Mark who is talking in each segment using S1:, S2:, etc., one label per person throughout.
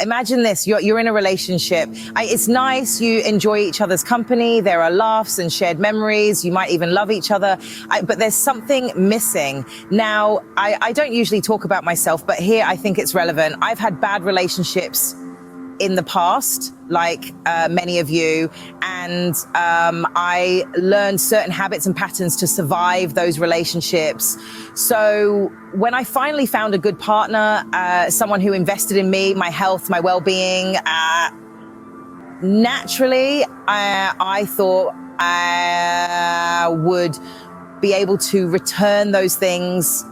S1: Imagine this, you're in a relationship. It's nice, you enjoy each other's company, there are laughs and shared memories, you might even love each other, but there's something missing. Now, I don't usually talk about myself, but here I think it's relevant. I've had bad relationships in the past, like many of you, and I learned certain habits and patterns to survive those relationships. So when I finally found a good partner, someone who invested in me, my health, my well-being, naturally, I thought I would be able to return those things,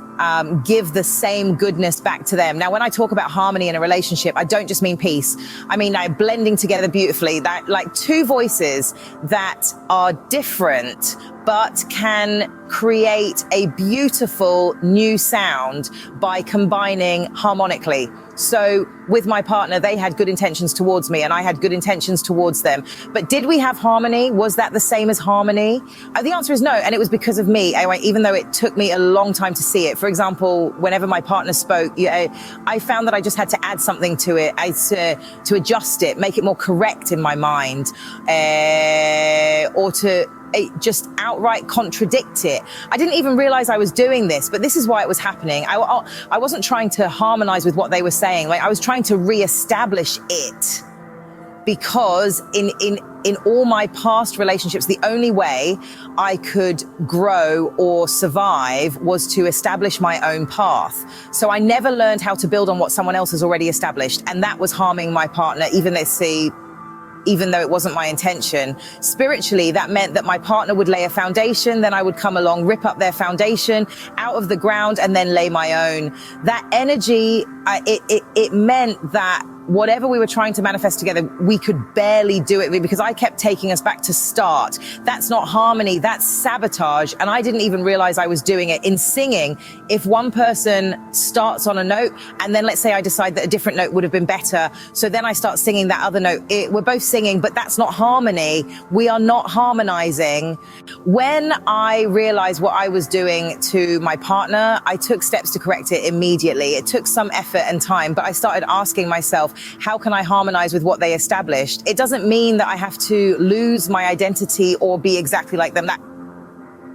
S1: give the same goodness back to them. Now, when I talk about harmony in a relationship, I don't just mean peace. I mean, blending together beautifully, that like two voices that are different, but can create a beautiful new sound by combining harmonically. So with my partner, they had good intentions towards me and I had good intentions towards them. But did we have harmony? Was that the same as harmony? The answer is no. And it was because of me, even though it took me a long time to see it. For example, whenever my partner spoke, I found that I just had to add something to it, to adjust it, make it more correct in my mind, or to just outright contradict it. I didn't even realize I was doing this, but this is why it was happening. I wasn't trying to harmonize with what they were saying. Like, I was trying to reestablish it, because in all my past relationships, the only way I could grow or survive was to establish my own path. So I never learned how to build on what someone else has already established. And that was harming my partner, even though it wasn't my intention. Spiritually, that meant that my partner would lay a foundation, then I would come along, rip up their foundation out of the ground, and then lay my own. That energy, it meant that whatever we were trying to manifest together, we could barely do it because I kept taking us back to start. That's not harmony, that's sabotage. And I didn't even realize I was doing it. In singing, if one person starts on a note and then let's say I decide that a different note would have been better, so then I start singing that other note, we're both singing, but that's not harmony. We are not harmonizing. When I realized what I was doing to my partner, I took steps to correct it immediately. It took some effort and time, but I started asking myself, how can I harmonize with what they established? It doesn't mean that I have to lose my identity or be exactly like them.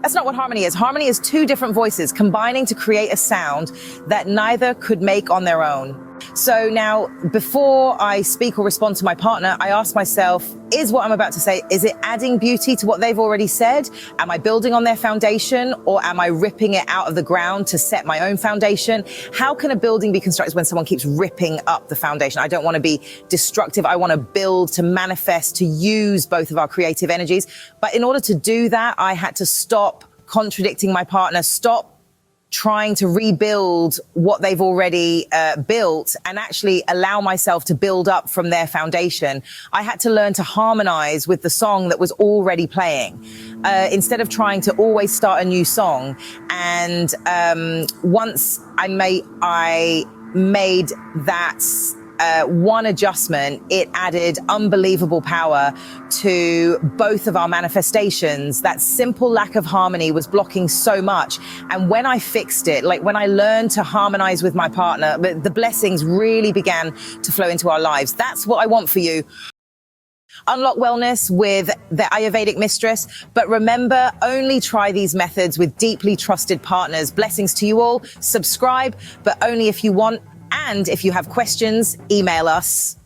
S1: That's not what harmony is. Harmony is two different voices combining to create a sound that neither could make on their own. So now, before I speak or respond to my partner, I ask myself, is what I'm about to say, is it adding beauty to what they've already said? Am I building on their foundation, or am I ripping it out of the ground to set my own foundation? How can a building be constructed when someone keeps ripping up the foundation? I don't want to be destructive. I want to build, to manifest, to use both of our creative energies. But in order to do that, I had to stop contradicting my partner, stop trying to rebuild what they've already built, and actually allow myself to build up from their foundation. I had to learn to harmonize with the song that was already playing, instead of trying to always start a new song. And once I made that one adjustment, it added unbelievable power to both of our manifestations. That simple lack of harmony was blocking so much. And when I fixed it, like when I learned to harmonize with my partner, the blessings really began to flow into our lives. That's what I want for you. Unlock wellness with the Ayurvedic mistress. But remember, only try these methods with deeply trusted partners. Blessings to you all. Subscribe, but only if you want. And if you have questions, email us.